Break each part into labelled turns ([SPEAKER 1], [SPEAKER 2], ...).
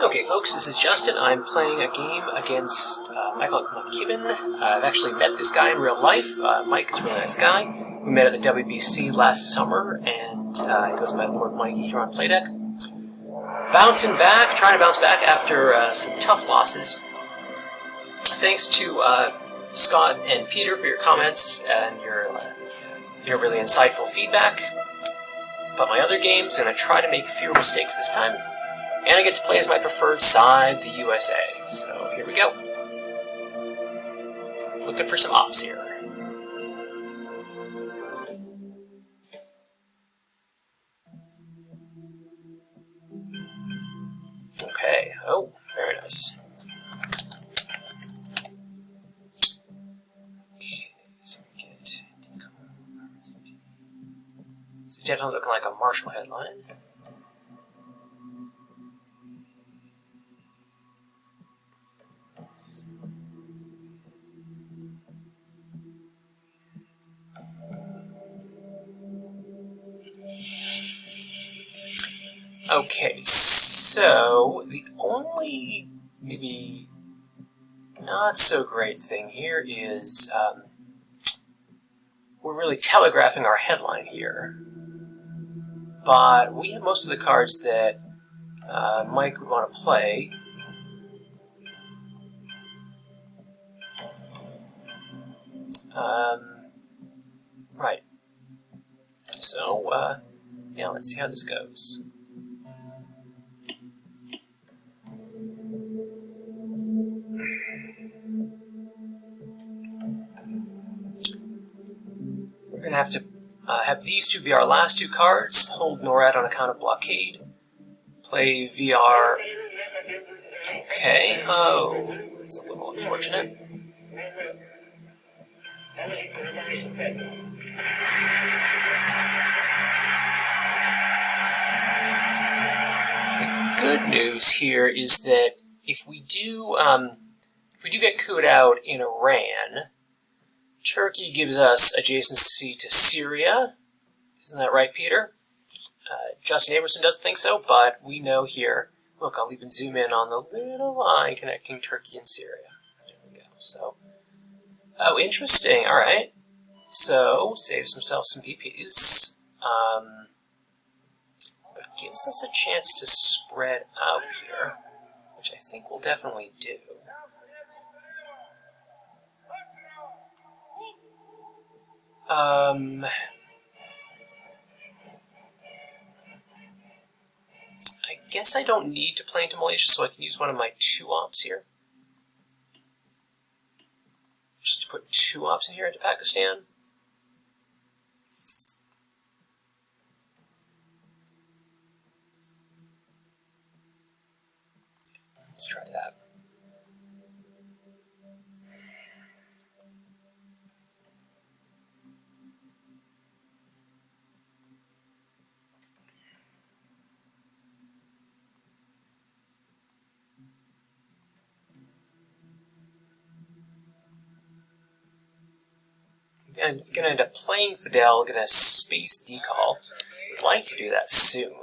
[SPEAKER 1] Okay, folks, this is Justin. I'm playing a game against Michael Kibben. I've actually met this guy in real life. Mike is a really nice guy. We met at the WBC last summer, and he goes by the Lord Mikey here on Playdeck. Bouncing back, trying to bounce back after some tough losses. Thanks to Scott and Peter for your comments and your really insightful feedback. But my other game's going to try to make fewer mistakes this time. And I get to play as my preferred side, the USA. So here we go. Looking for some ops here. Okay. Oh, very nice. Okay, so we get it's definitely looking like a Marshall headline. Okay, so the only maybe not so great thing here is we're really telegraphing our headline here. But we have most of the cards that Mike would want to play. Right. So, yeah, let's see how this goes. We're going to have these two be our last two cards. Hold NORAD on account of blockade. Play VR. Okay. Oh, that's a little unfortunate. The good news here is that if we do get cooed out in Iran, Turkey gives us adjacency to Syria. Isn't that right, Peter? Justin Amerson doesn't think so, but we know here. Look, I'll even zoom in on the little line connecting Turkey and Syria. There we go. So, oh, interesting. All right. So, saves himself some VPs. But gives us a chance to spread out here, which I think we'll definitely do. I guess I don't need to play into Malaysia, so I can use one of my 2 ops here. Just to put 2 ops in here into Pakistan. Let's try that. I'm gonna end up playing Fidel, gonna space decall. I'd like to do that soon.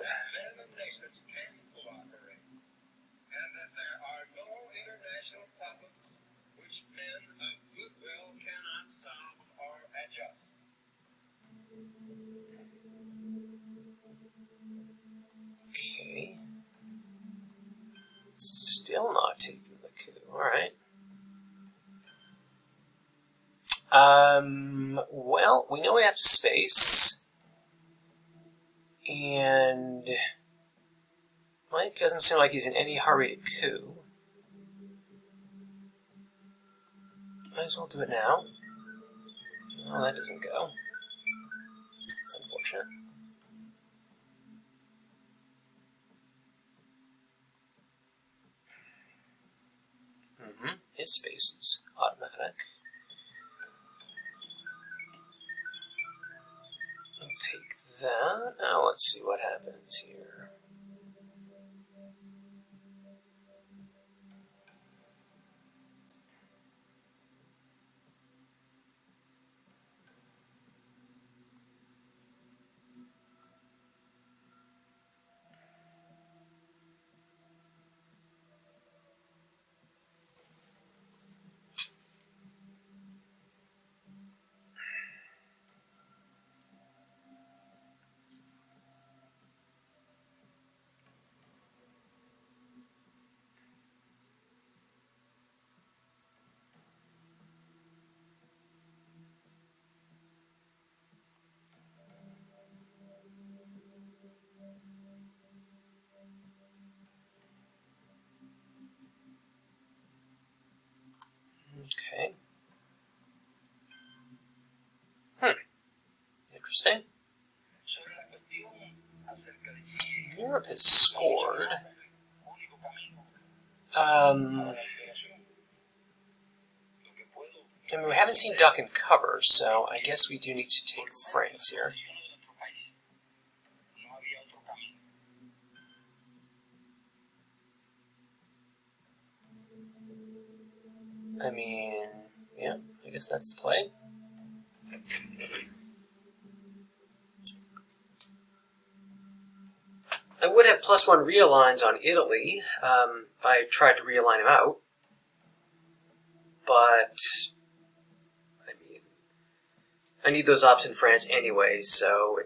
[SPEAKER 1] Okay. Still not taking the coup. Alright. Well, we know we have to space. And Mike doesn't seem like he's in any hurry to coup. Might as well do it now. Well, that doesn't go. It's unfortunate. His space is automatic. I'll take that. Now let's see what happens here. Europe has scored. I mean, we haven't seen duck and cover, so I guess we do need to take France here. I mean, yeah, I guess that's the play. I would have +1 realigns on Italy if I tried to realign him out, but I mean, I need those ops in France anyway, so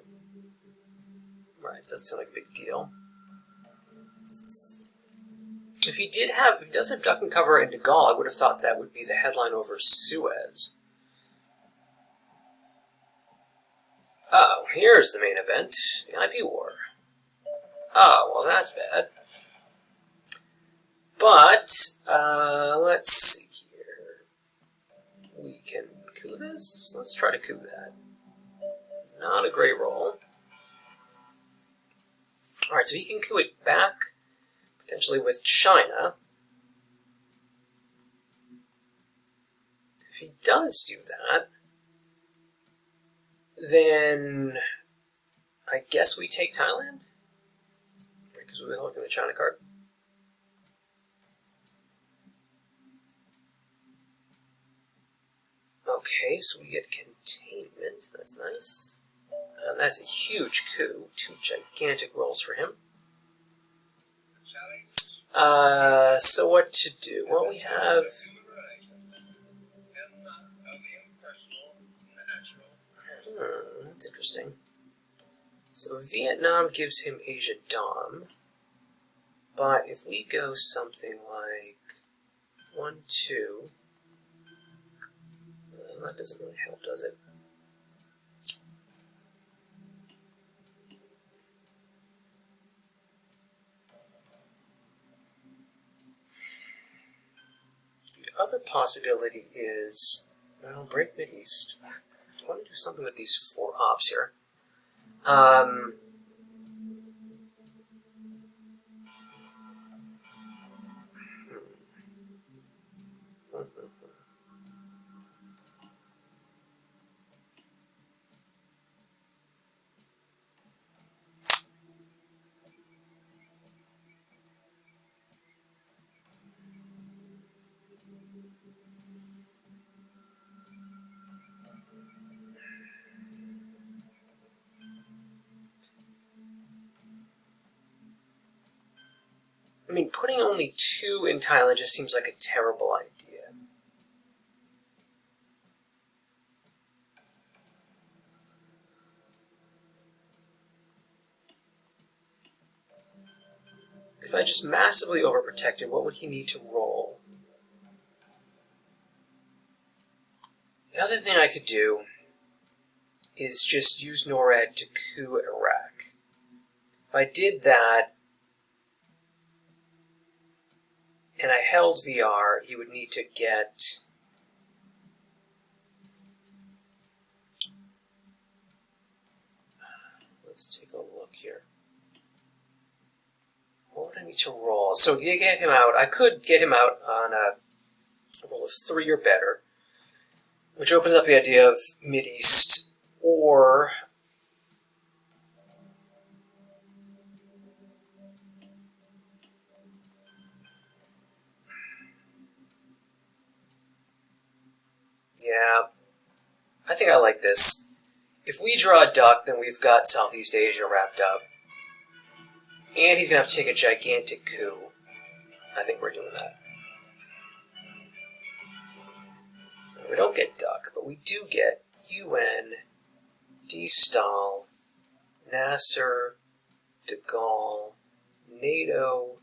[SPEAKER 1] right, doesn't sound like a big deal. If he does have duck and cover in De Gaulle, I would have thought that would be the headline over Suez. Oh, here's the main event, the IP war. Oh, well that's bad. But, let's see here. We can coup this? Let's try to coup that. Not a great roll. Alright, so he can coup it back, potentially with China. If he does do that, then I guess we take Thailand? Because we'll be looking at the China card. Okay, so we get containment. That's nice. That's a huge coup. 2 gigantic rolls for him. So what to do? Well, we have... that's interesting. So Vietnam gives him Asia Dom. But if we go something like 1, 2... that doesn't really help, does it? The other possibility is, well, break Mideast. I want to do something with these 4 ops here. I mean, putting only 2 in Thailand just seems like a terrible idea. If I just massively overprotected, what would he need to roll? The other thing I could do is just use NORAD to coup Iraq. If I did that, and I held VR, he would need to get... Let's take a look here. What would I need to roll? So to get him out, I could get him out on a roll of 3 or better, which opens up the idea of Mideast, or... yeah, I think I like this. If we draw a duck, then we've got Southeast Asia wrapped up. And he's going to have to take a gigantic coup. I think we're doing that. We don't get duck, but we do get UN, D-Stall, Nasser, De Gaulle, NATO,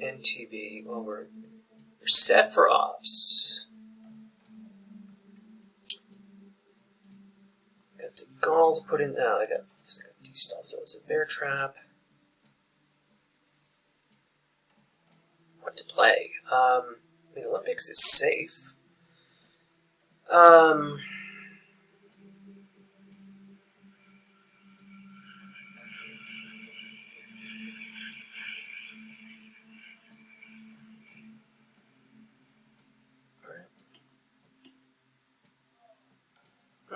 [SPEAKER 1] NTB. Well, we're set for ops. Got De Gaulle to put in. Oh, I got D-Stall, so it's a bear trap. What to play? I mean, Olympics is safe.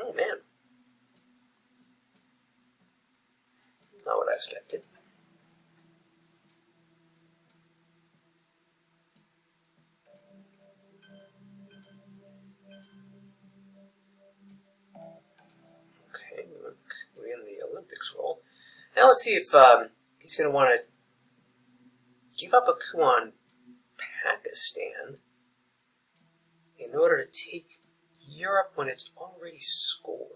[SPEAKER 1] Oh, man. Not what I expected. Okay, we win the Olympics role. Now let's see if he's going to want to give up a coup on Pakistan in order to take Europe when it's already scored.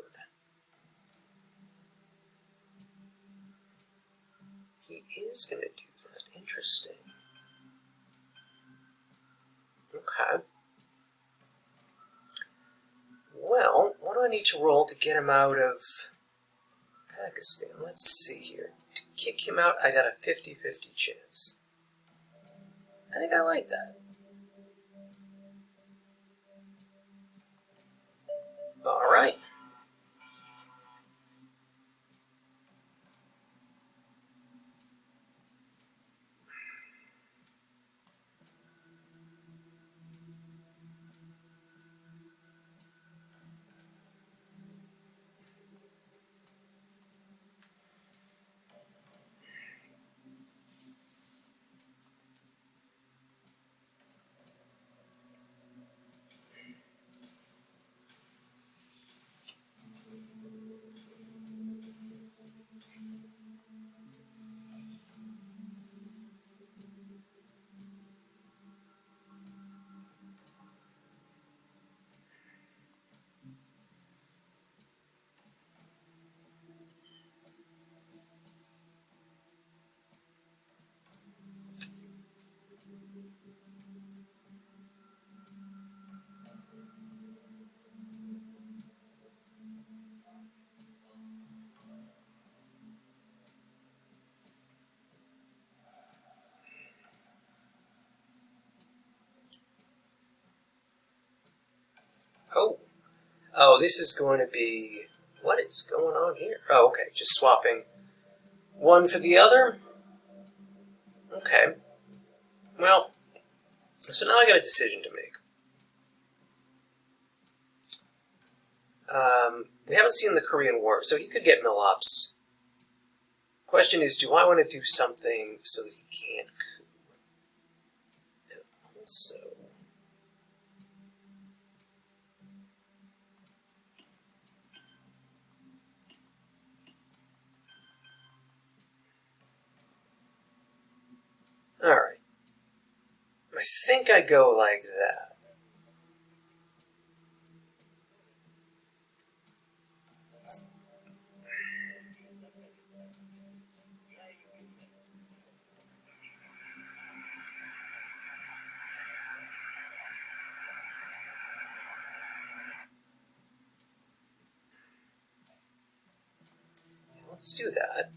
[SPEAKER 1] He is going to do that. Interesting. Okay. Well, what do I need to roll to get him out of Pakistan? Let's see here. To kick him out, I got a 50-50 chance. I think I like that. All right. Oh, this is going to be... What is going on here? Oh, okay, just swapping one for the other. Okay. Well, so now I got a decision to make. We haven't seen the Korean War, so he could get Milops. Question is, do I want to do something so that he can't coup? And also... Alright. I think I go like that. Let's do that.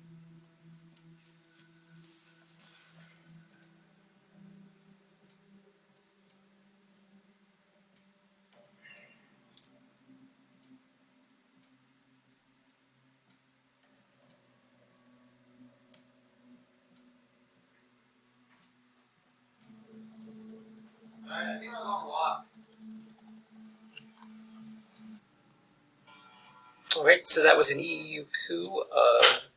[SPEAKER 1] Alright, I think I'll go walk. Alright, so that was an EU coup of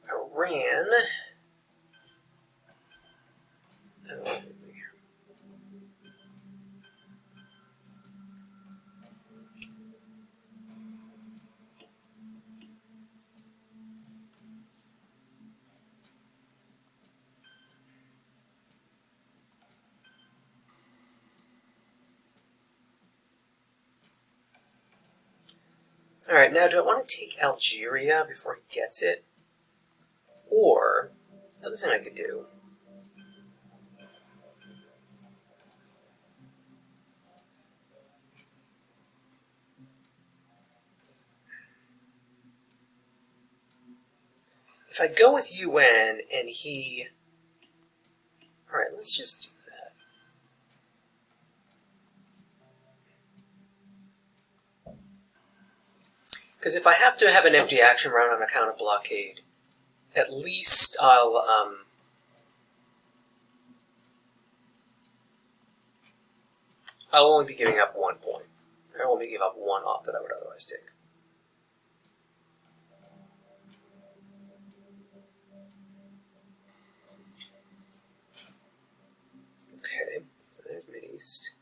[SPEAKER 1] Iran. Alright, now do I want to take Algeria before he gets it? Or, the other thing I could do... If I go with UN and he... Alright, let's just do that. Because if I have to have an empty action round on account of blockade, at least I'll only be giving up 1 point. I only gave up 1 op that I would otherwise take. Okay, there's Mid-East.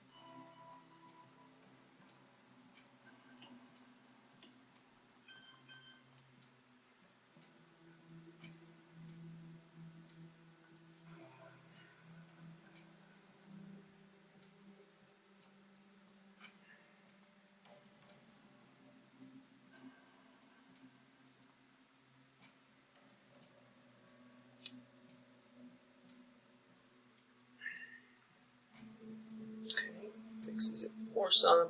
[SPEAKER 1] Okay, fixes it with Warsaw.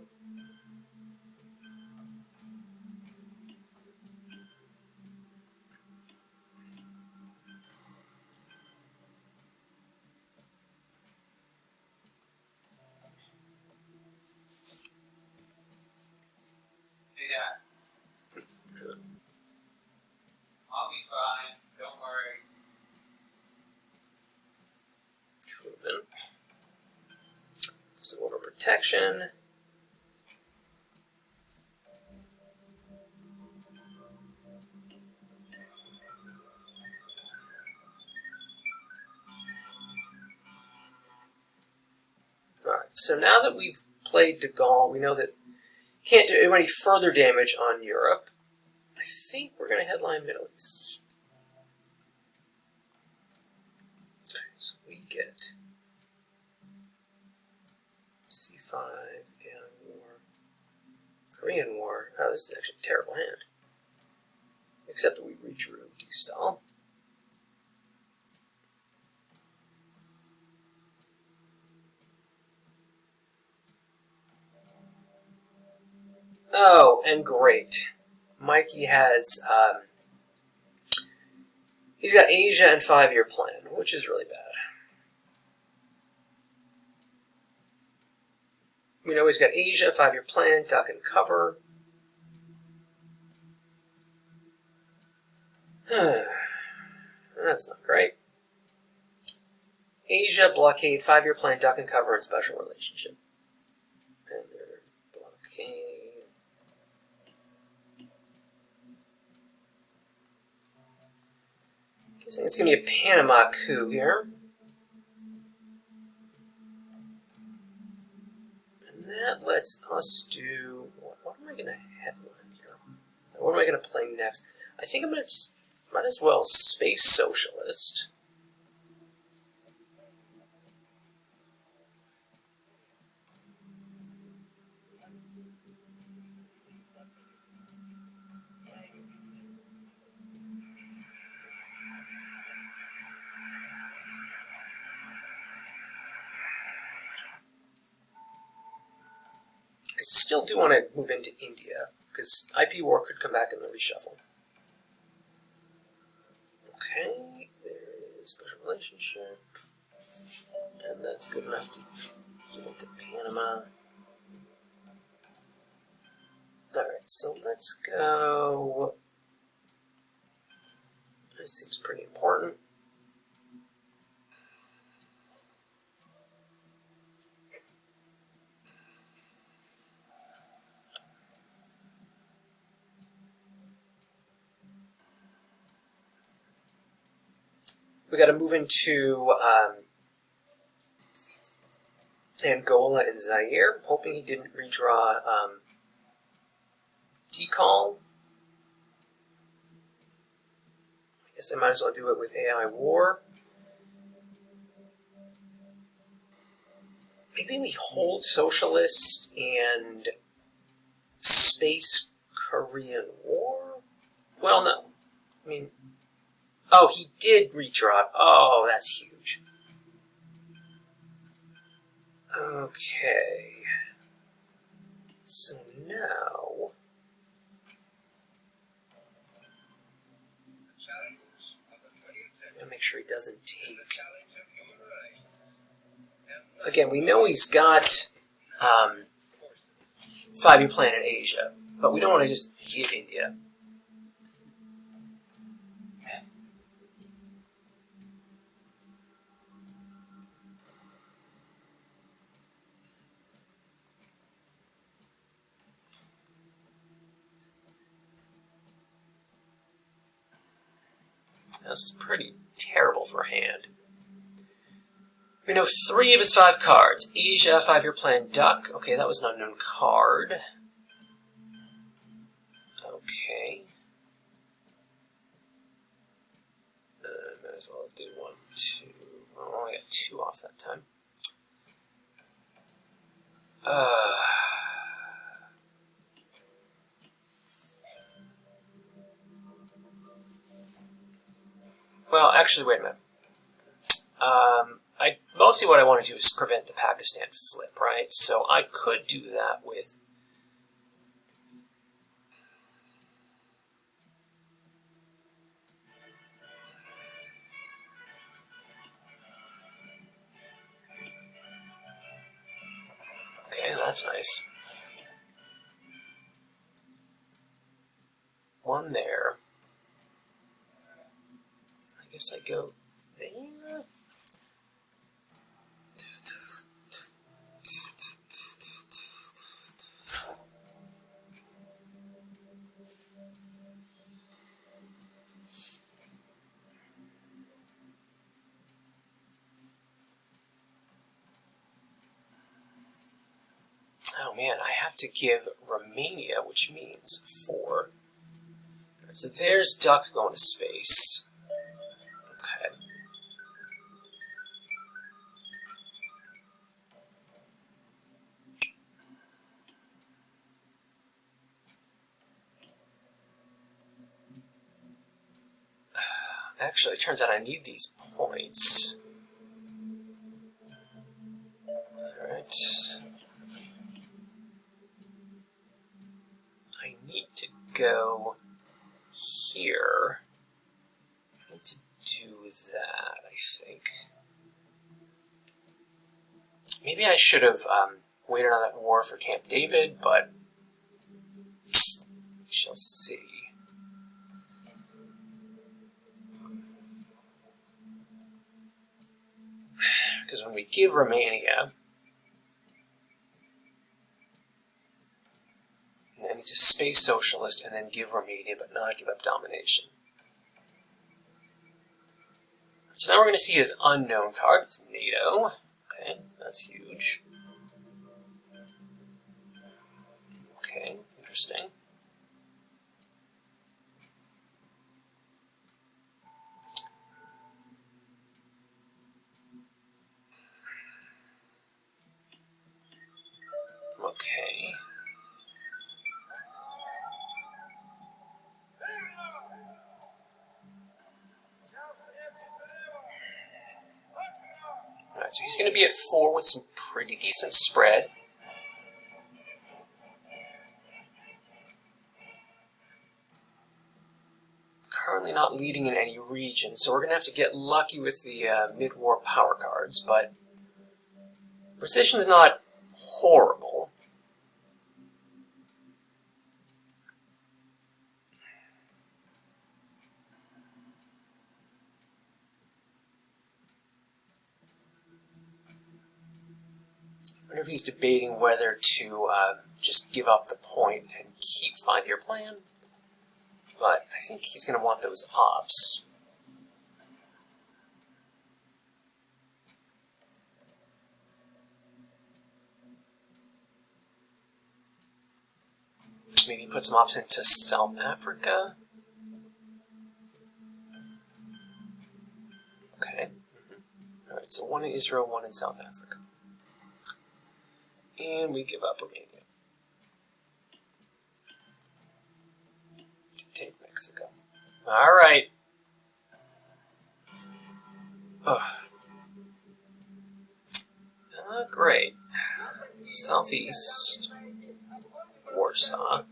[SPEAKER 2] I'll be fine. Don't worry.
[SPEAKER 1] Truman. Some overprotection. Alright, so now that we've played de Gaulle, we know that can't do any further damage on Europe. I think we're going to headline Middle East. Okay, so we get C5, AI War, Korean War. Oh, this is actually a terrible hand. Except that we redrew D-Stall. Oh, and great. Mikey has, he's got Asia and 5-year plan, which is really bad. We know he's got Asia, 5-year plan, duck and cover. That's not great. Asia, blockade, 5-year plan, duck and cover, and special relationship. And they're blockade. Guessing it's going to be a Panama coup here. And that lets us do... What am I going to headline here? What am I going to play next? I think I'm going to just... Might as well Space Socialist. I still do want to move into India, because IP war could come back in the reshuffle. Okay, there is special relationship. And that's good enough to get to Panama. Alright, so let's go... This seems pretty important. We got to move into Angola and Zaire. Hoping he didn't redraw Decall. I guess I might as well do it with AI War. Maybe we hold Socialist and Space Korean War? Well, no. I mean... Oh, he did redraw it. Oh, that's huge. Okay. So now... Gotta make sure he doesn't take... Again, we know he's got 5-year plan in Asia, but we don't want to just give India. This is pretty terrible for hand. We know 3 of his 5 cards. Asia, 5-year plan, Duck. Okay, that was an unknown card. Okay. Might as well do 1, 2. Oh, I only got 2 off that time. Well, actually, wait a minute. Mostly what I want to do is prevent the Pakistan flip, right? So I could do that with... Okay, that's nice. 1 there. I guess I go there. Oh man, I have to give Romania, which means 4. So there's Duck going to space. Okay. Actually, it turns out I need these points. Alright. I need to go here. I need to do that, I think. Maybe I should have waited on that war for Camp David, but we shall see. Because when we give Romania, I need to space socialist and then give Romania, but not give up domination. So now we're going to see his unknown card. It's NATO. Okay, that's huge. Okay, interesting. Okay. Alright, so he's going to be at 4 with some pretty decent spread. Currently not leading in any region, so we're going to have to get lucky with the mid-war power cards, but position's not horrible. I wonder if he's debating whether to just give up the point and keep 5-year plan. But I think he's going to want those ops. Maybe put some ops into South Africa. Okay. Alright, so 1 in Israel, 1 in South Africa. And we give up Romania. Take Mexico. Alright. Ugh. Great. Southeast. Warsaw.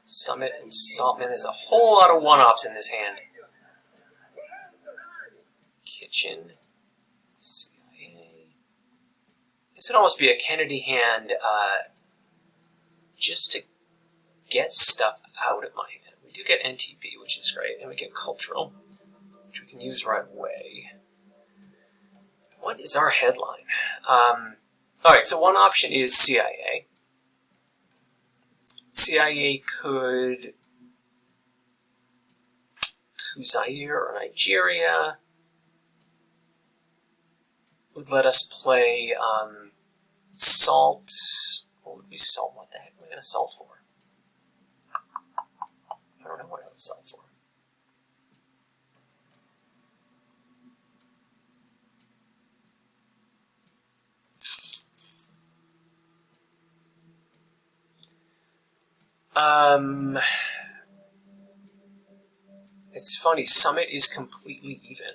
[SPEAKER 1] Summit and Saltman. There's a whole lot of 1-ops in this hand. Kitchen. CIA. This would almost be a Kennedy hand just to get stuff out of my hand. We do get NTP, which is great, and we get cultural, which we can use right away. What is our headline? Alright, so one option is CIA. CIA could to Zaire or Nigeria. Would let us play Salt. What would be Salt? What the heck am I going to Salt for? I don't know what I would Salt for. It's funny, Summit is completely even.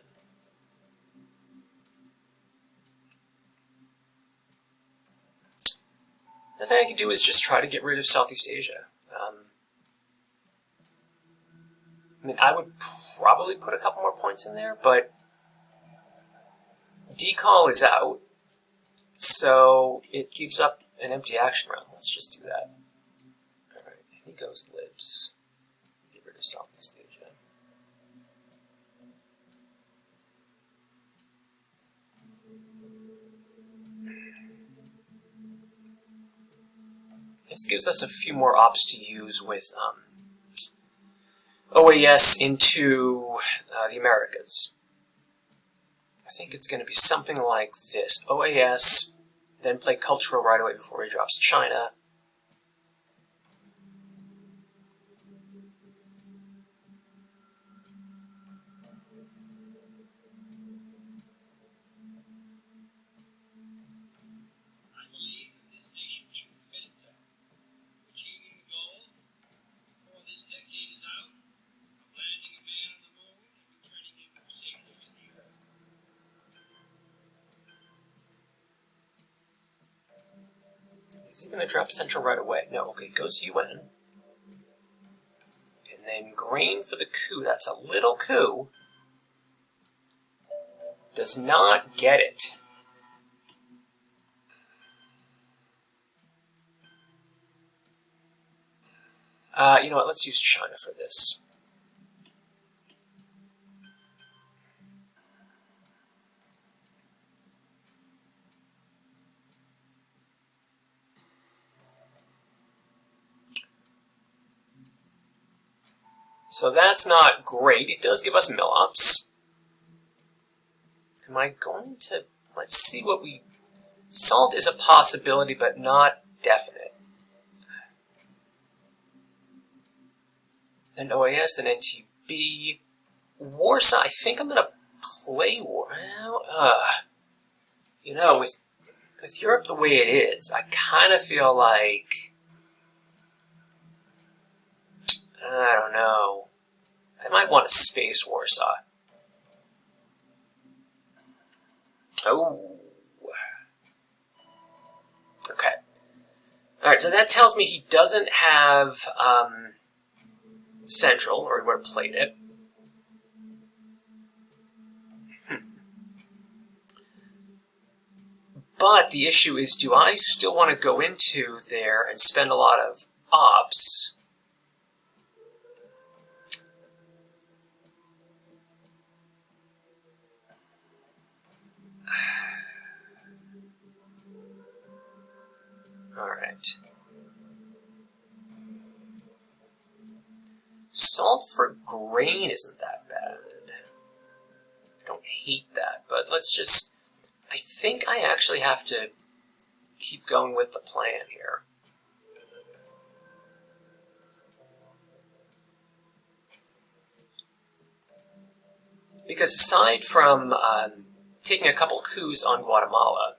[SPEAKER 1] The thing I can do is just try to get rid of Southeast Asia. I mean, I would probably put a couple more points in there, but Decall is out, so it keeps up an empty action round. Let's just do that. Alright, he goes Libs. Get rid of Southeast Asia. This gives us a few more ops to use with OAS into the Americas. I think it's going to be something like this. OAS, then play Cultural right away before he drops China. Is he going to drop Central right away? No, okay, goes UN. And then Grain for the coup. That's a little coup. Does not get it. You know what, let's use China for this. So that's not great. It does give us mill-ups. Am I going to... Let's see what we... Salt is a possibility, but not definite. Then OAS, then NTB. Warsaw, I think I'm going to play War... Well, you know, with Europe the way it is, I kind of feel like... I don't know. I might want to space Warsaw. Oh. Okay. Alright, so that tells me he doesn't have Central, or he would have played it. But the issue is, do I still want to go into there and spend a lot of ops? Alright. Salt for Grain isn't that bad. I don't hate that, but let's just... I think I actually have to keep going with the plan here. Because aside from taking a couple coups on Guatemala,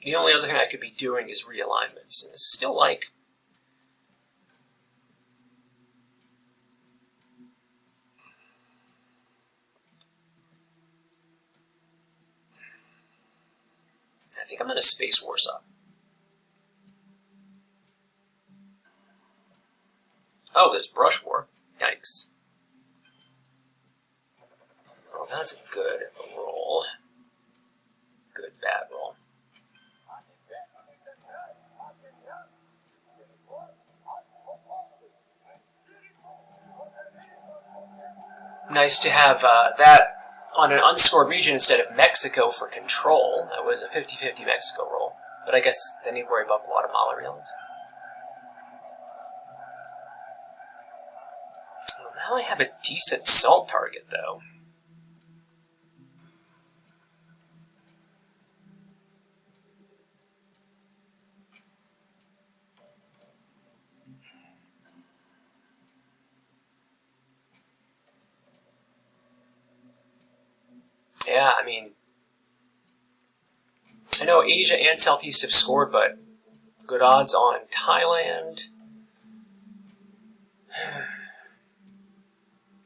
[SPEAKER 1] the only other thing I could be doing is realignments. And it's still like... I think I'm going to space Warsaw. Oh, there's Brush War. Yikes. Oh, that's a good roll. Good bad roll. Nice to have that on an unscored region instead of Mexico for control. That was a 50-50 Mexico roll. But I guess then you'd worry about Guatemala realities. Well, Now I have a decent salt target, though. Yeah, I mean, I know Asia and Southeast have scored, but good odds on Thailand.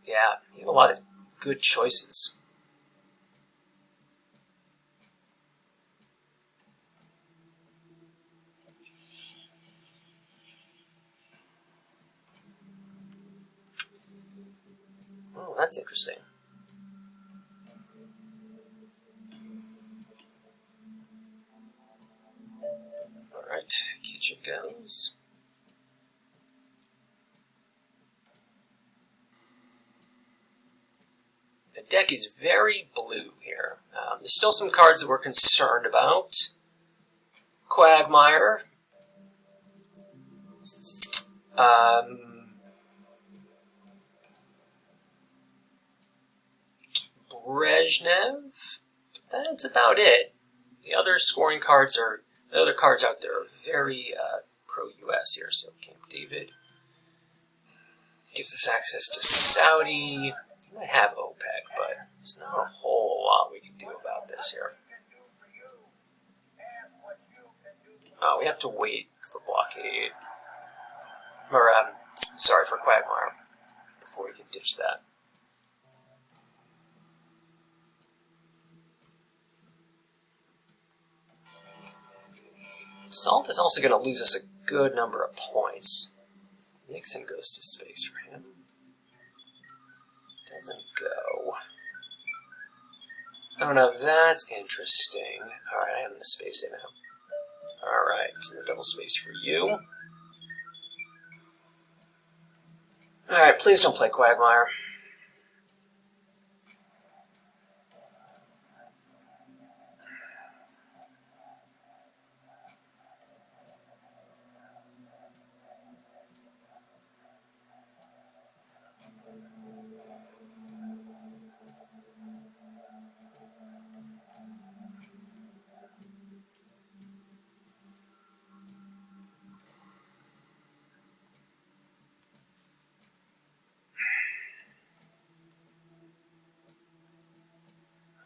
[SPEAKER 1] Yeah, you have a lot of good choices. Oh, that's interesting. Alright, kitchen goes. The deck is very blue here. There's still some cards that we're concerned about. Quagmire. Brezhnev. That's about it. The other scoring cards are, the other cards out there are very pro-US here. So Camp David gives us access to Saudi. We might have OPEC, but there's not a whole lot we can do about this here. Oh, we have to wait for Blockade. Or, sorry, for Quagmire before we can ditch that. Salt is also going to lose us a good number of points. Nixon goes to space for him. Doesn't go. Oh, now that's interesting. Alright, I am in the space now. Alright, no double space for you. Alright, please don't play Quagmire.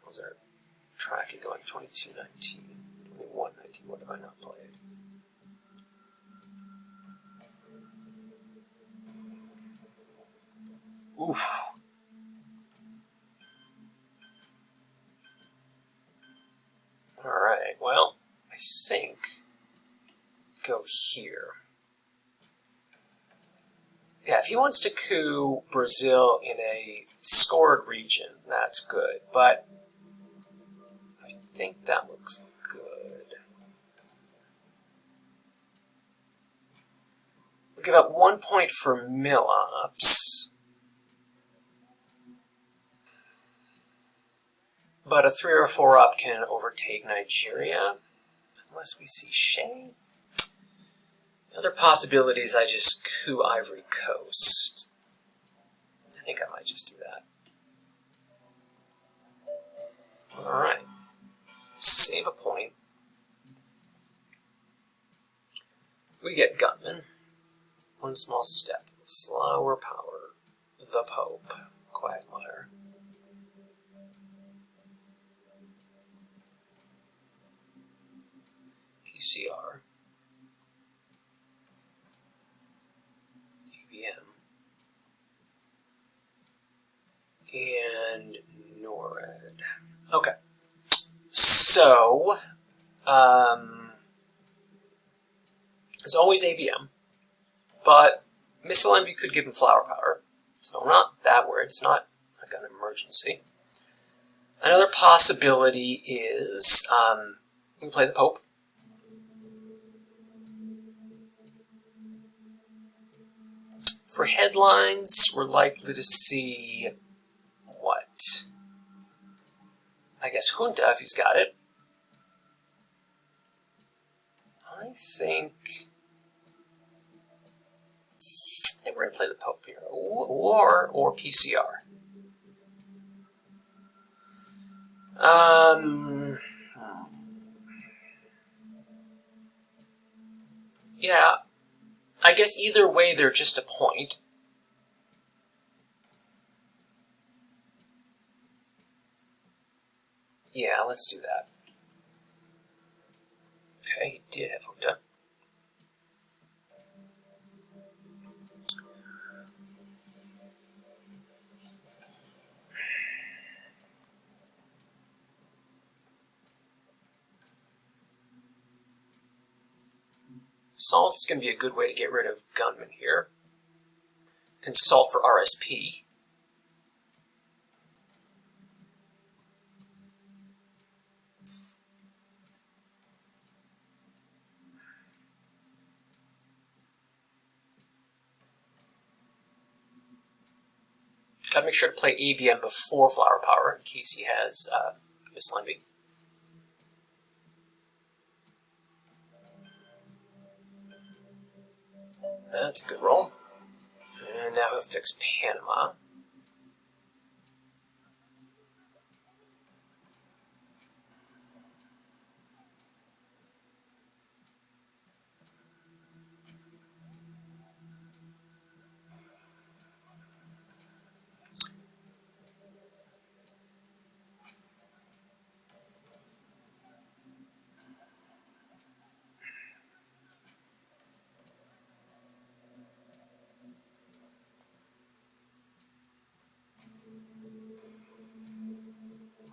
[SPEAKER 1] How's our tracking going? 22-19, 21-19. What have I not played? Oof. Alright, well, I think go here. Yeah, if he wants to coup Brazil in a scored region, that's good, but I think that looks good. We'll give up 1 point for Milops, but a 3 or a 4 up can overtake Nigeria, unless we see Shea. Other possibilities, I just coup Ivory Coast. I think I might just do that. Alright. Save a point. We get Gunman. One small step. Flower Power. The Pope. Quagmire. PCR. And NORAD. Okay. So, there's always ABM, but Missile Envy could give him Flower Power, so I'm not that worried. It's not like an emergency. Another possibility is we can play the Pope. For headlines, we're likely to see what? I guess Junta, if he's got it. I think think we're going to play the Pope here. Or PCR. Yeah, I guess either way they're just a point. Yeah, let's do that. Okay, he did have hooked up. Salt is going to be a good way to get rid of gunmen here. Consult for RSP. Gotta make sure to play ABM before Flower Power in case he has Missile Envy. That's a good roll. And now he'll fix Panama.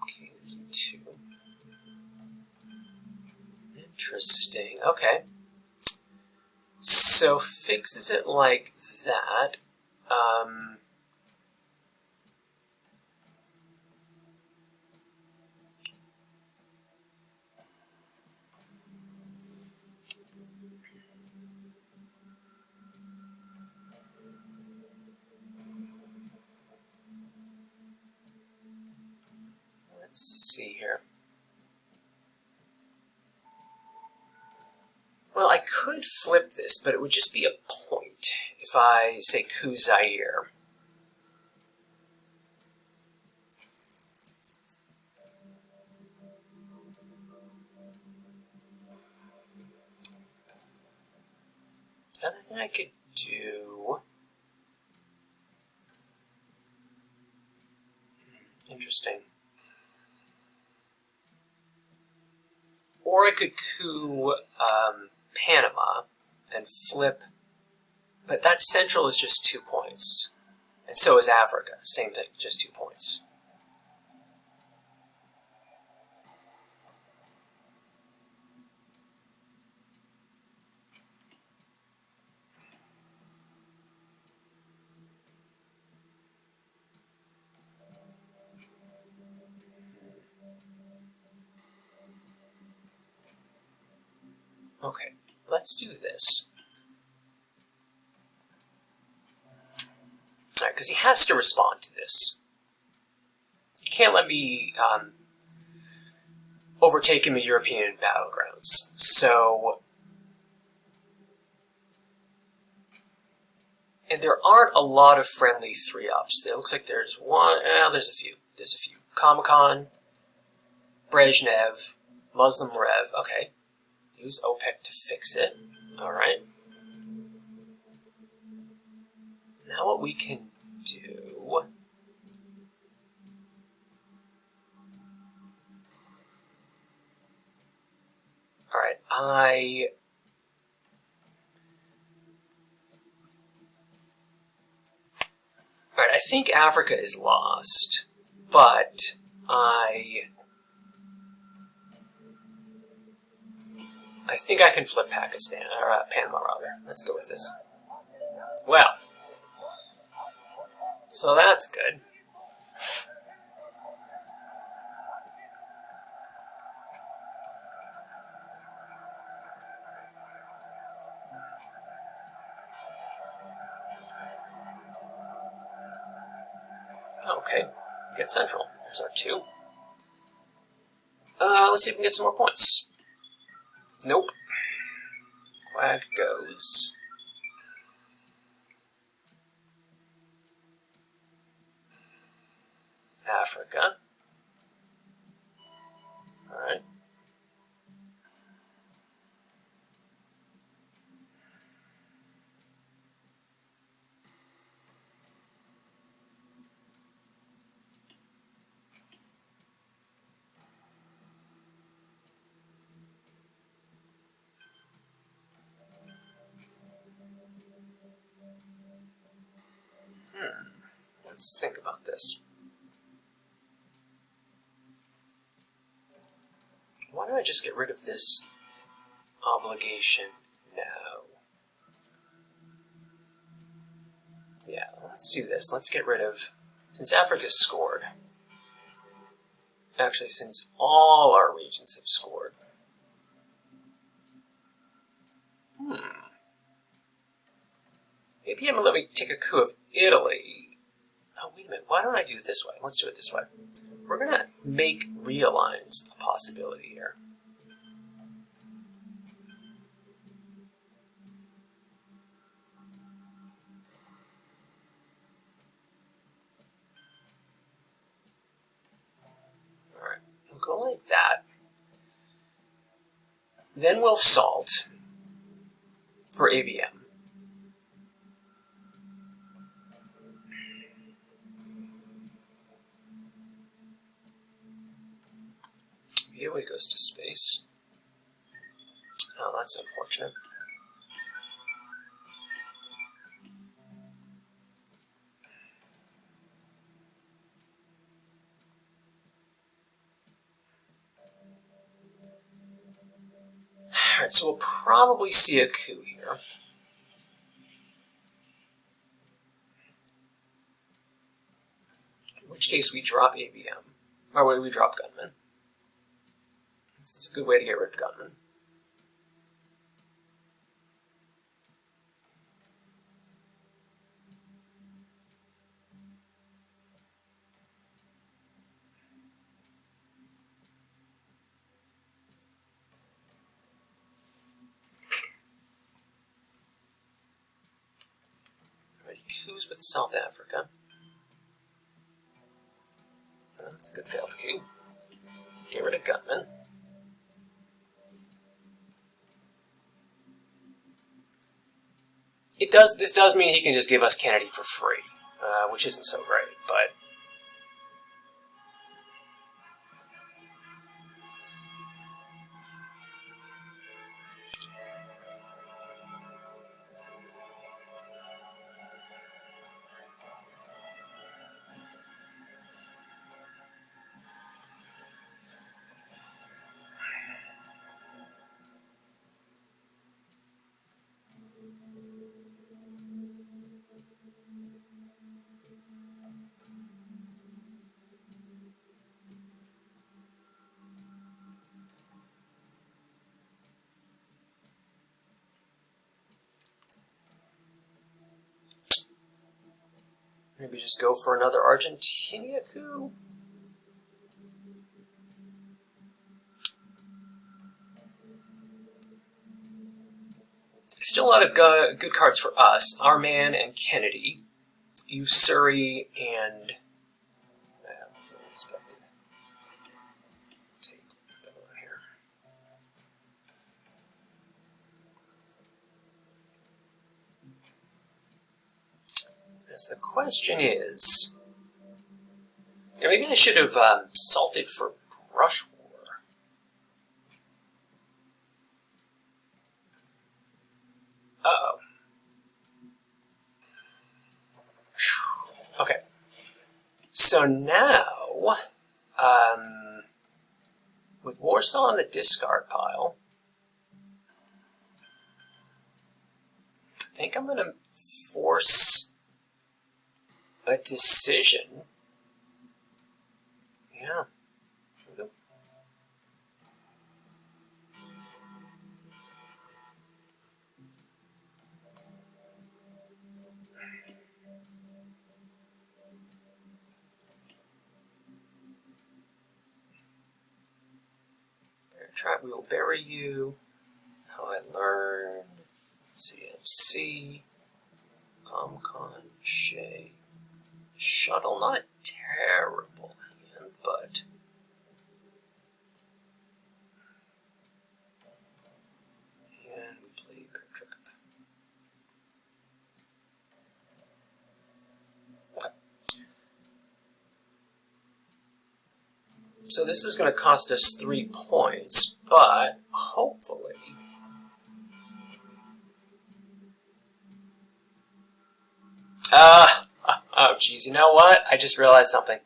[SPEAKER 1] Okay, 2. Interesting. Okay. So fixes it like that. Let's see here. Well, I could flip this, but it would just be a point if I say coup Zaire. The other thing I could do... Interesting. Or I could coup Panama and flip, but that central is just 2 points. And so is Africa, same thing, just 2 points. Okay, let's do this. Alright, because he has to respond to this. He can't let me overtake him in European battlegrounds. So, and there aren't a lot of friendly 3-ups. It looks like there's one, there's a few. There's a few. Comecon, Brezhnev, Muslim Rev, okay. Use OPEC to fix it. Alright. Now what we can do... Alright, I think Africa is lost, but I think I can flip Pakistan, or Panama rather. Let's go with this. Well, so that's good. Okay, we get Central. There's our 2. Let's see if we can get some more points. Nope. Quag goes. Africa. Alright. Let's think about this. Why don't I just get rid of this obligation now? Yeah, let's do this. Let's get rid of, since Africa's scored, actually since all our regions have scored. Maybe I'm going to let me take a coup of Italy. Oh, wait a minute. Why don't I do it this way? Let's do it this way. We're going to make realigns a possibility here. Alright, we'll go like that. Then we'll salt for ABM. Here he goes to space. Oh, that's unfortunate. Alright, so we'll probably see a coup here. In which case we drop ABM. Or we drop Gunman. This is a good way to get rid of Gunman. Alright, coups with South Africa. That's a good failed coup. Get rid of Gunman. This does mean he can just give us Kennedy for free, which isn't so great, but maybe just go for another Argentina coup. Still a lot of good cards for us. Our man and Kennedy. Usuri and... unexpected. Take that one here. As the question is... Yeah, maybe I should have salted for Brush War. Uh-oh. Okay. So now, with Warsaw in the discard pile, I think I'm going to force a decision. Yeah. Here we go. We will bury you. How I learned. CMC. ComCon. Shay. Shuttle. Not a terrible So this is going to cost us 3 points, but hopefully... oh geez, you know what? I just realized something.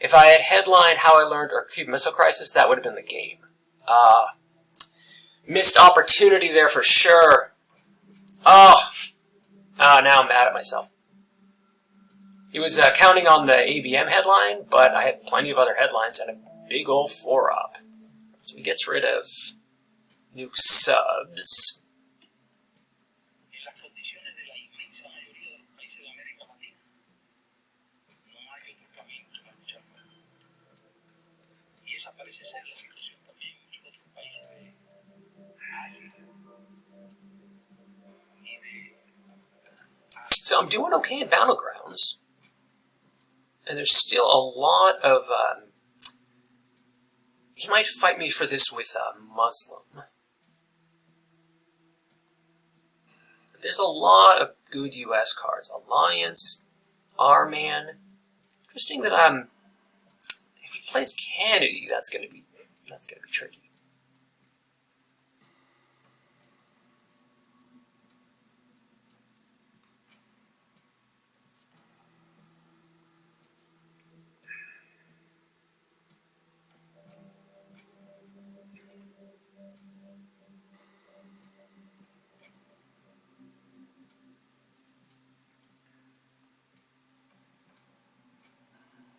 [SPEAKER 1] If I had headlined How I Learned or Cube Missile Crisis, that would have been the game. Missed opportunity there for sure. Oh, now I'm mad at myself. He was counting on the ABM headline, but I had plenty of other headlines and a big old 4-up. So he gets rid of new subs. So I'm doing okay in Battlegrounds. And there's still a lot of... he might fight me for this with a Muslim. But there's a lot of good US cards. Alliance, R-Man. Interesting that if he plays Kennedy, that's gonna be tricky.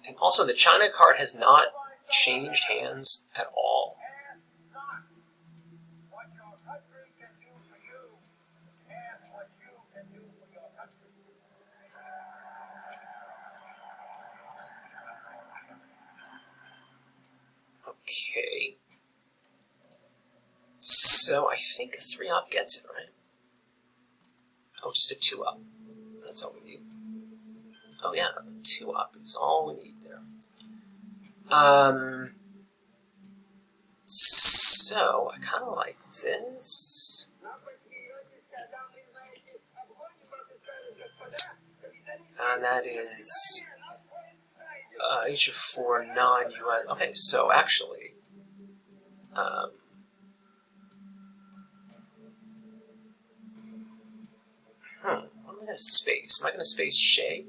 [SPEAKER 1] And also, the China card has not changed hands at all. Okay. So, I think a 3-up gets it, right? Oh, just a 2-up. That's all we need. Oh yeah, a 2-up is all we need there. So, I kind of like this. And that is H of 4 non-US. Okay, so actually, what am I going to space? Am I going to space Shay?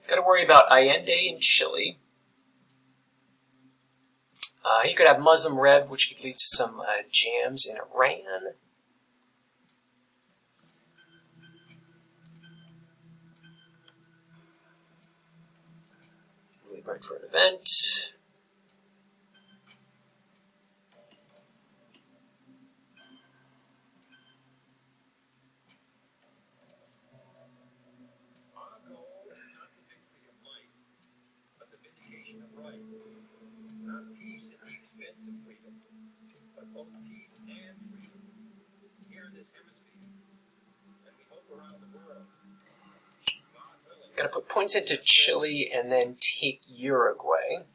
[SPEAKER 1] Got to worry about Allende in Chile. He could have Muslim Rev, which could lead to some jams in Iran. Really bright for an event. Gotta put points into Chile and then take Uruguay.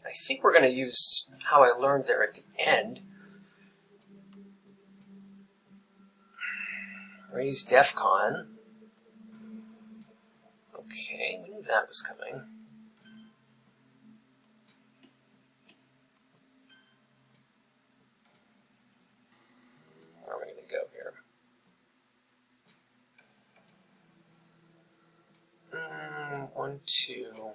[SPEAKER 1] I think we're going to use How I Learned there at the end. Raise DEFCON. Okay, we knew that was coming. Where are we going to go here? 1, 2.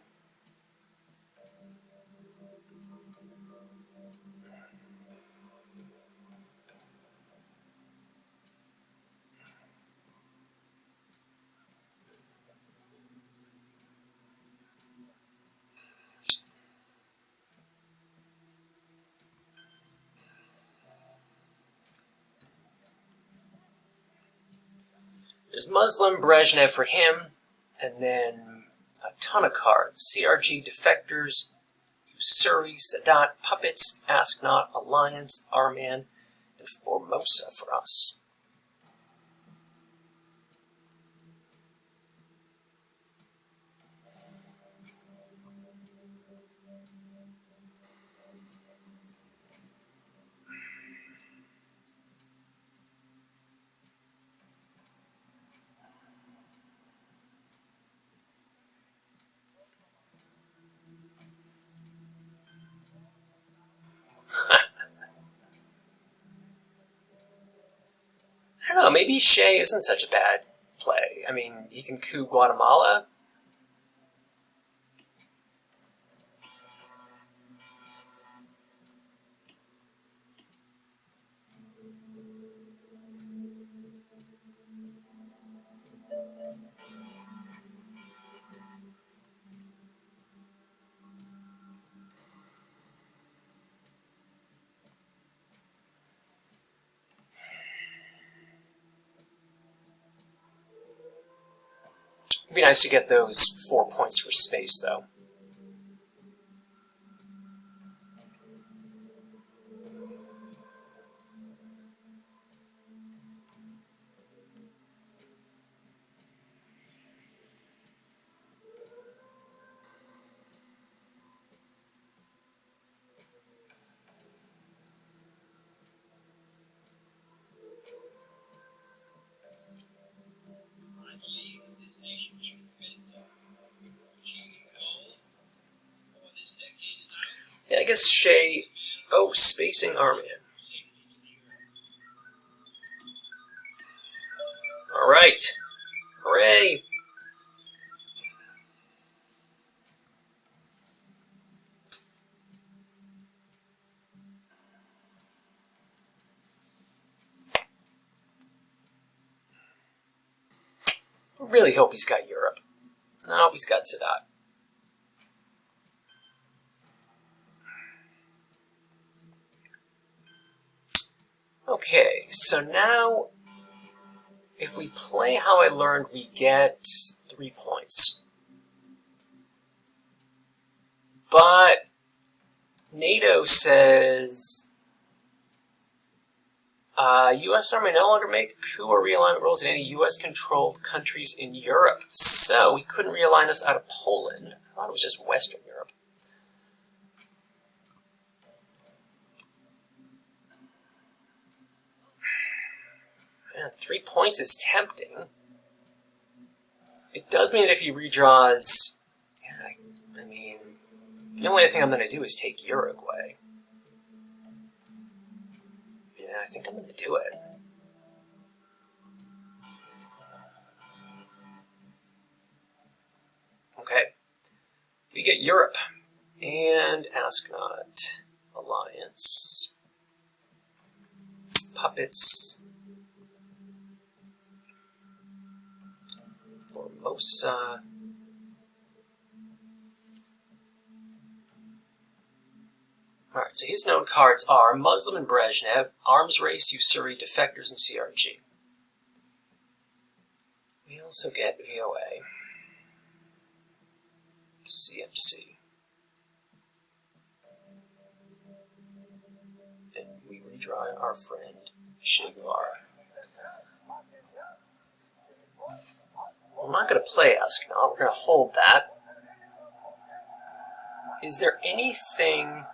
[SPEAKER 1] There's Muslim, Brezhnev for him, and then a ton of cards. CRG, Defectors, Usuri, Sadat, Puppets, Ask Not, Alliance, Arman, and Formosa for us. I don't know, maybe Shea isn't such a bad play. I mean, he can coup Guatemala. It'd be nice to get those 4 points for space, though. Yeah, I guess Shea... Oh, spacing Arman. Alright. Hooray! I really hope he's got Europe. I hope he's got Sadat. Okay, so now, if we play how I learned, we get 3 points. But NATO says U.S. Army no longer make coup or realignment rules in any U.S.-controlled countries in Europe. So we couldn't realign us out of Poland. I thought it was just Western Europe. Man, 3 points is tempting. It does mean that if he redraws... Yeah, I mean... The only other thing I'm going to do is take Uruguay. Yeah, I think I'm going to do it. Okay. We get Europe. And Ask Not. Alliance. Puppets. Formosa. Alright, so his known cards are Muslim and Brezhnev, Arms Race, Usuri, Defectors, and CRG. We also get VOA. CMC. And we redraw our friend, Che Guevara. I'm not going to play Ask Not, we're going to hold that. Is there anything...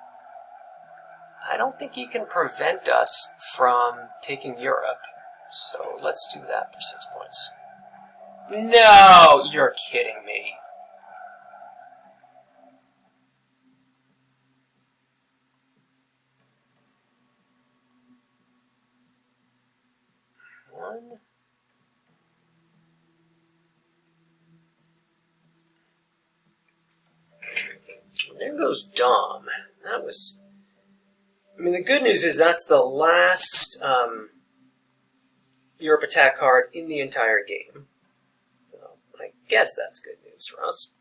[SPEAKER 1] I don't think he can prevent us from taking Europe, so let's do that for 6 points. No! You're kidding me. One. there goes Dom. That was... I mean, the good news is that's the last Europe attack card in the entire game. So I guess that's good news for us.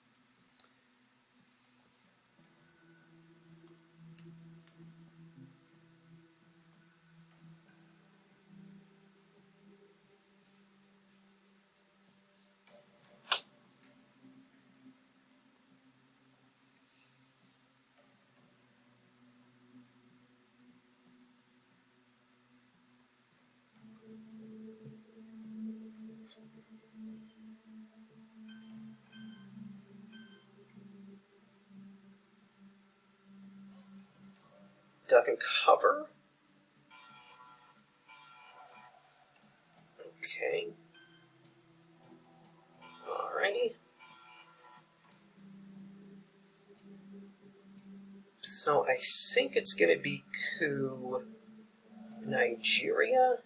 [SPEAKER 1] Duck and cover. Okay. Alrighty. So I think it's going to be coup Nigeria.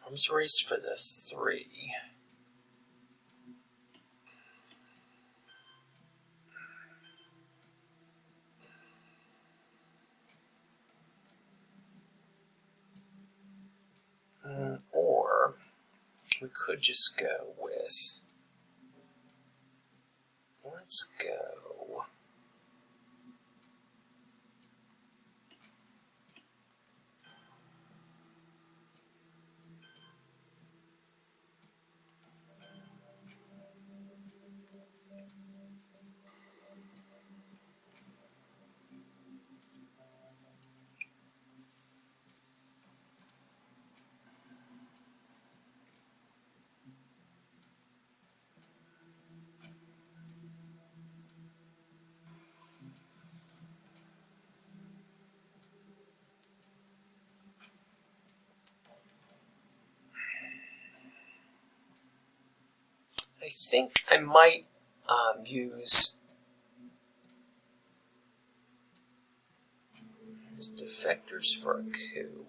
[SPEAKER 1] Arms race for the 3. Or we could just go with... Let's go... I think I might use defectors for a coup.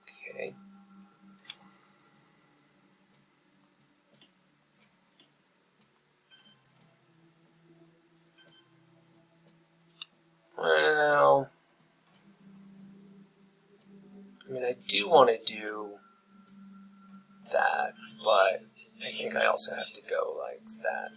[SPEAKER 1] Okay. Well, I mean, I do want to do that, but I think I also have to go like that.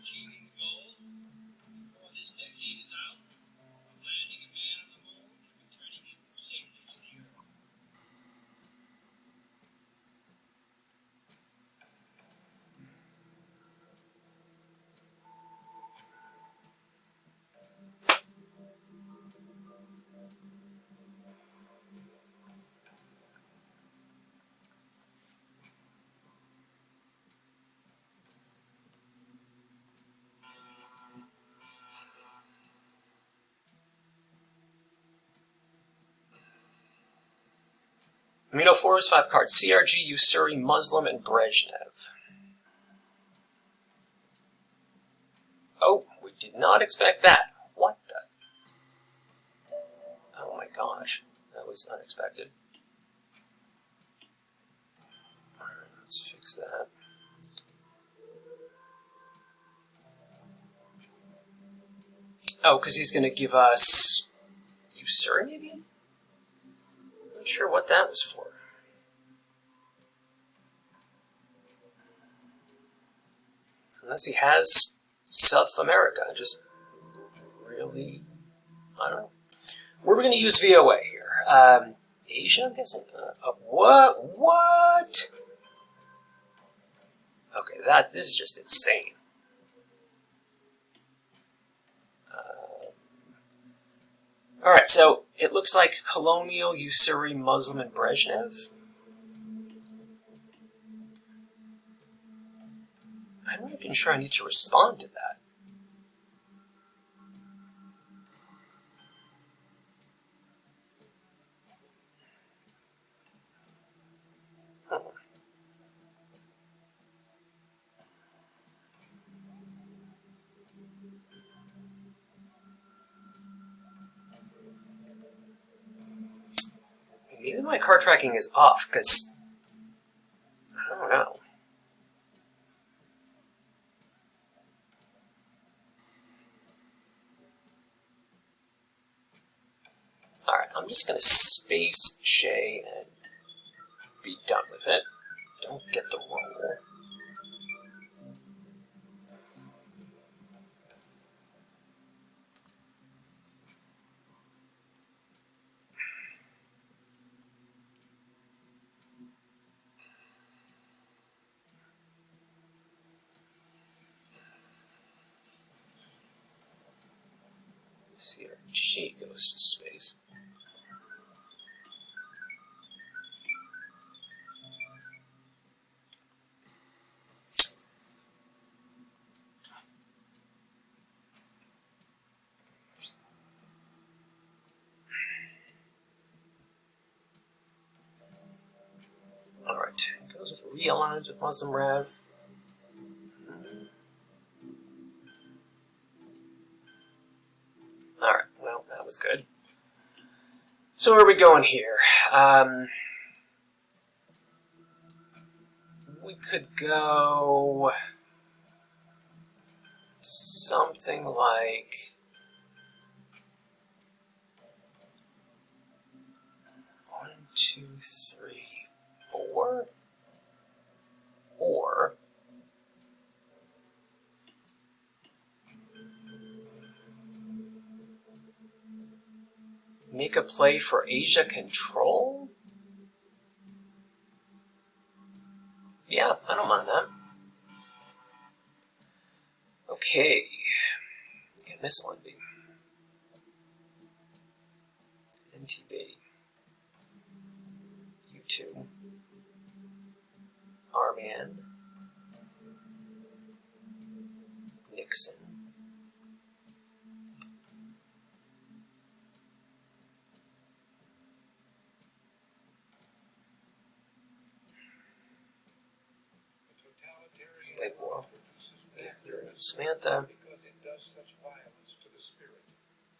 [SPEAKER 1] Amino 4 is 5 cards. CRG, Usuri, Muslim, and Brezhnev. Oh, we did not expect that. What the? Oh my gosh. That was unexpected. Alright, let's fix that. Oh, because he's going to give us Usuri, maybe? Not sure what that was for. Unless he has South America, just really, I don't know. Where are we going to use VOA here? Asia, I'm guessing? What? Okay, this is just insane. Alright, so it looks like Colonial, Usuri, Muslim, and Brezhnev. I'm not even sure I need to respond to that. Maybe my card tracking is off, because I don't know. Alright, I'm just going to space J and be done with it. Don't get the roll. See, our G goes to space. Alright, it goes with realigns with Muslim Rev. Alright, well, that was good. So where are we going here? We could go something like 1, 2, 3, 4, or make a play for Asia control? Yeah, I don't mind that. Okay. Get missile envy. MTV. U2. Arman. Nixon. Lake World. Samantha.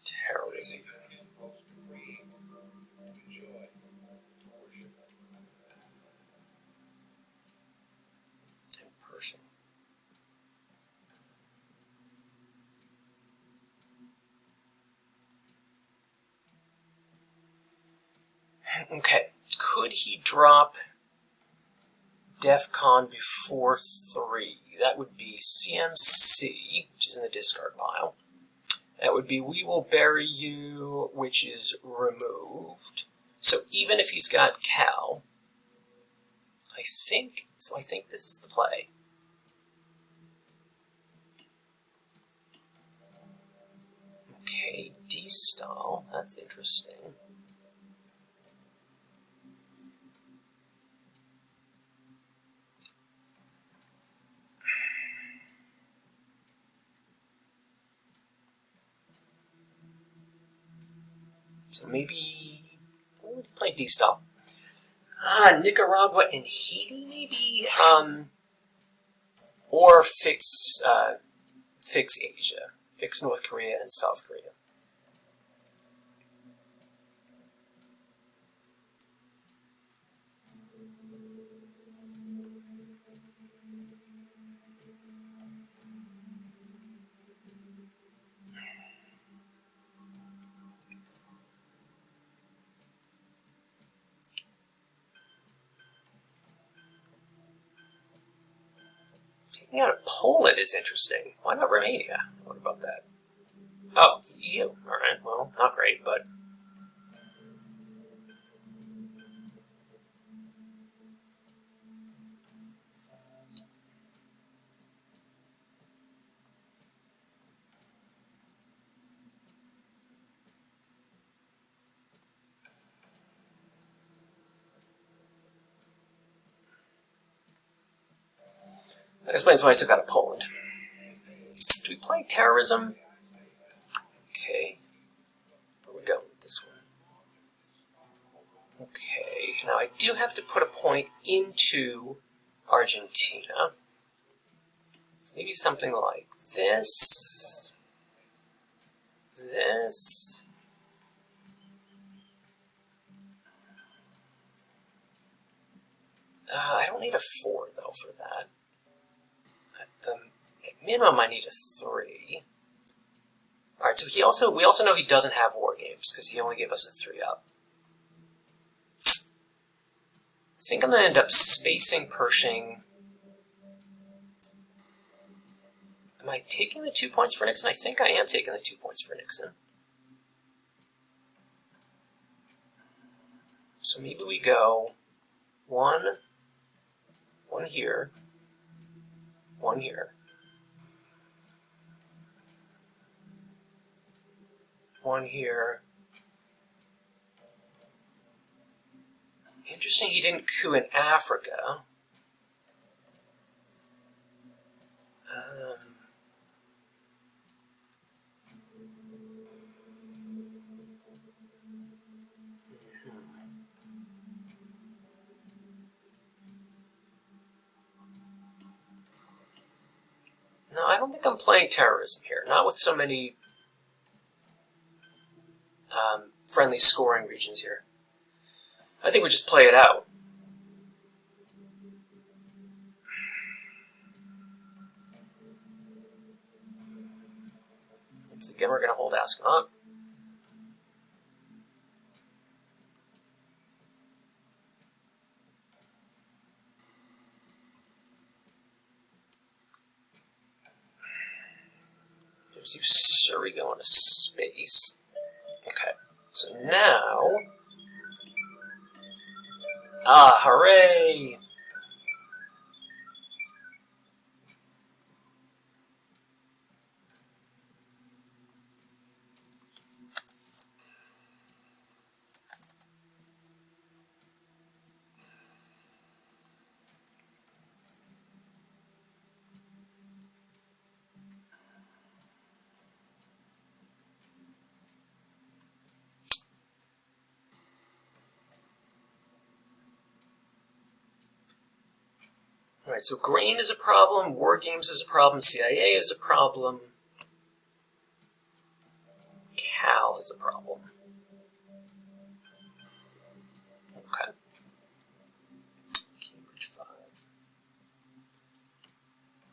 [SPEAKER 1] Terrorism. And Persian. Okay. Could he drop DEFCON before 3? That would be CMC, which is in the discard pile. That would be We Will Bury You, which is removed. So even if he's got Cal, I think this is the play. Okay, D-style, that's interesting. So maybe we can play D-style. Nicaragua and Haiti, maybe? Or fix Asia. Fix North Korea and South Korea. Taking out Poland is interesting. Why not Romania? What about that? Oh, EU. Alright, well, not great, but... That explains why I took out of Poland. Do we play terrorism? Okay. Where we go with this one? Okay. Now I do have to put a point into Argentina. So maybe something like this. This. I don't need a 4 though for that. At minimum, I need a 3. All right. So we also know he doesn't have war games because he only gave us a 3-up. I think I'm gonna end up spacing Pershing. Am I taking the 2 points for Nixon? I think I am taking the 2 points for Nixon. So maybe we go 1 here, 1 here, 1 here. Interesting he didn't coup in Africa. No, I don't think I'm playing terrorism here. Not with so many friendly scoring regions here. I think we just play it out. Once again, we're going to hold Ascot. There's Ussuri going to space. Okay, so now... Ah, hooray! Alright, so grain is a problem, war games is a problem, CIA is a problem, Cal is a problem. Okay. Cambridge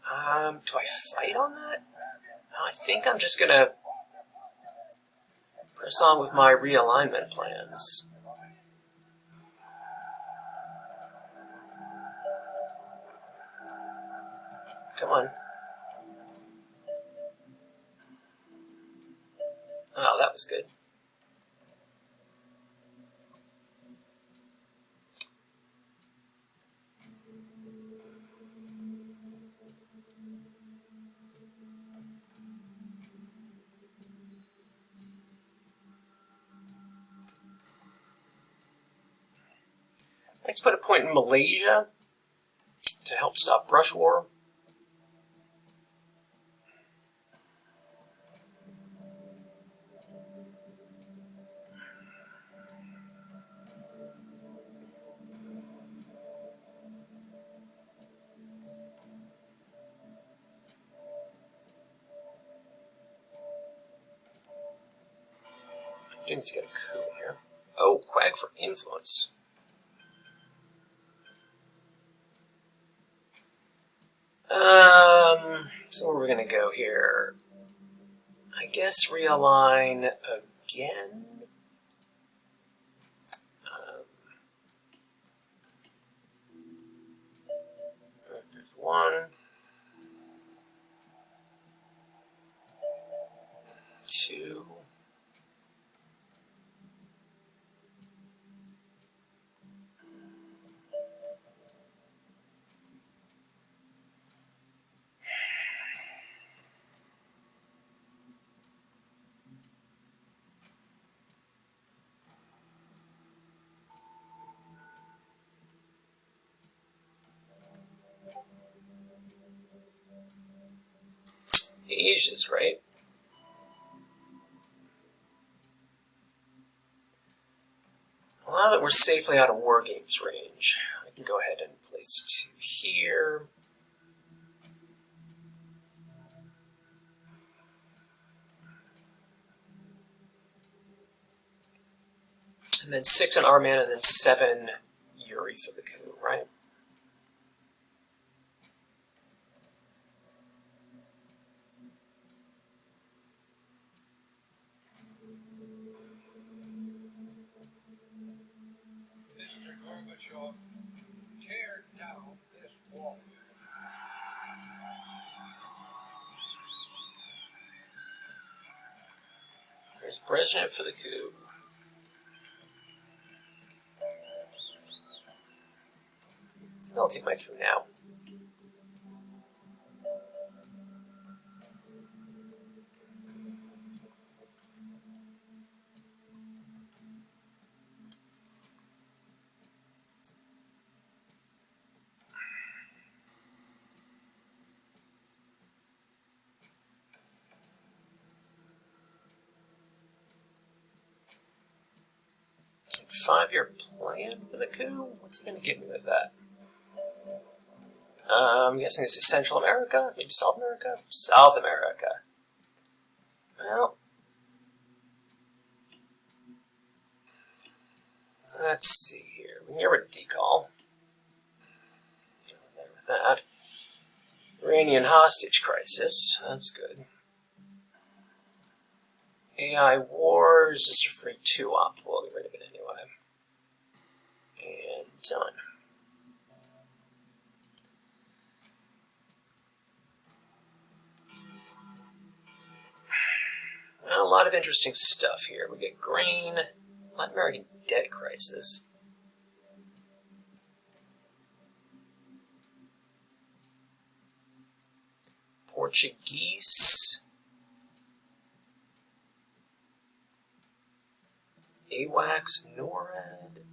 [SPEAKER 1] 5. Do I fight on that? No, I think I'm just gonna press on with my realignment plans. Come on. Oh, that was good. Let's put a point in Malaysia to help stop brush war. Do need to get a coup in here. Oh, Quag for influence. So where are we gonna go here? I guess realign again. There's 1, 2. Asia's right. Well, now that we're safely out of War Games range, I can go ahead and place 2 here. And then 6 on our man, and then 7 Yuri for the coup, right?
[SPEAKER 2] Mr. Gorbachev, tear down this wall.
[SPEAKER 1] There's Brezhnev for the coup. I'll take my coup now. Five-year plan for the coup? What's he going to give me with that? I'm guessing this is Central America? Maybe South America? South America. Well, let's see here. We can get rid of decall. There with that. Iranian hostage crisis. That's good. AI wars. Just a free 2-op. We'll get rid of it anyway. And done. Well, a lot of interesting stuff here. We get grain, Latin American debt crisis. Portuguese. AWACS, NORAD.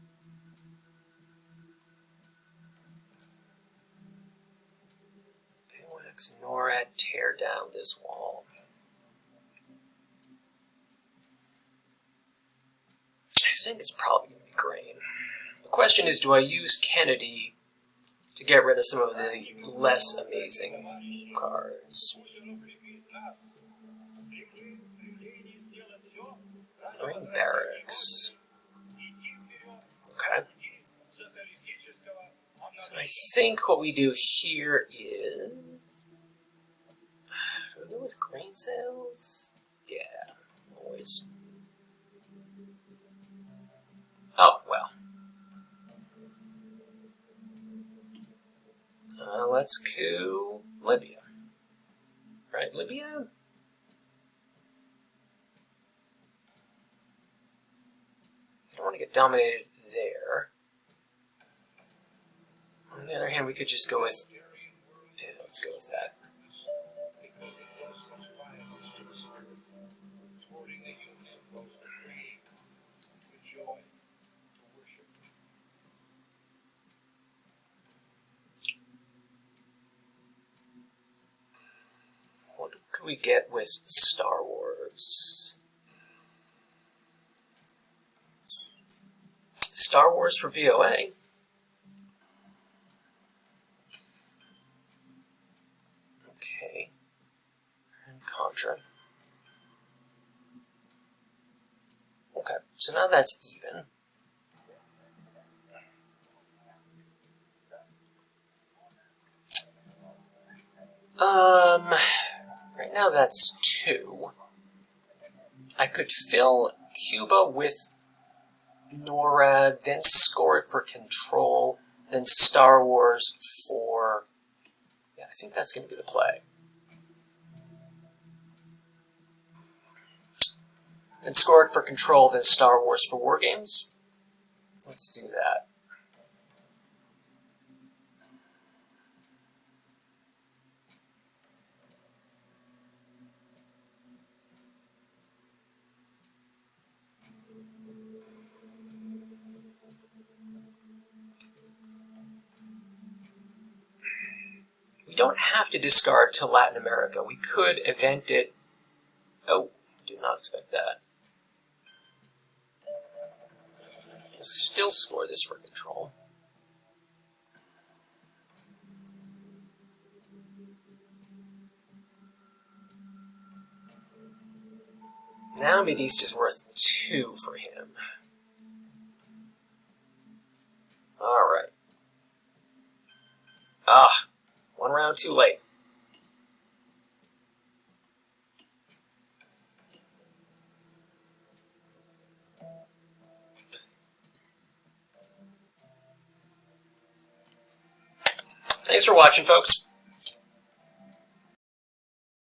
[SPEAKER 1] AWACS, NORAD, tear down this wall. I think it's probably going to be grain. The question is, do I use Kennedy to get rid of some of the less amazing cards? Marine Barracks. Okay. So I think what we do here is... Do we go with grain sales? Yeah, always. Oh, well. Let's coup Libya. Right, Libya? I don't want to get dominated there. On the other hand, we could just go with... Yeah, let's go with that. What could we get with Star Wars? Star Wars for VOA. Okay. And Contra. Okay, so now that's even. Right now that's 2. I could fill Cuba with NORAD, then score it for control, then Star Wars for... Yeah, I think that's going to be the play. Then score it for control, then Star Wars for war games. Let's do that. We We don't have to discard to Latin America. We could event it. Oh, did not expect that. We'll still score this for control. Now Mideast is worth 2 for him. Alright. Ah, 1 round too late. Thanks for watching, folks.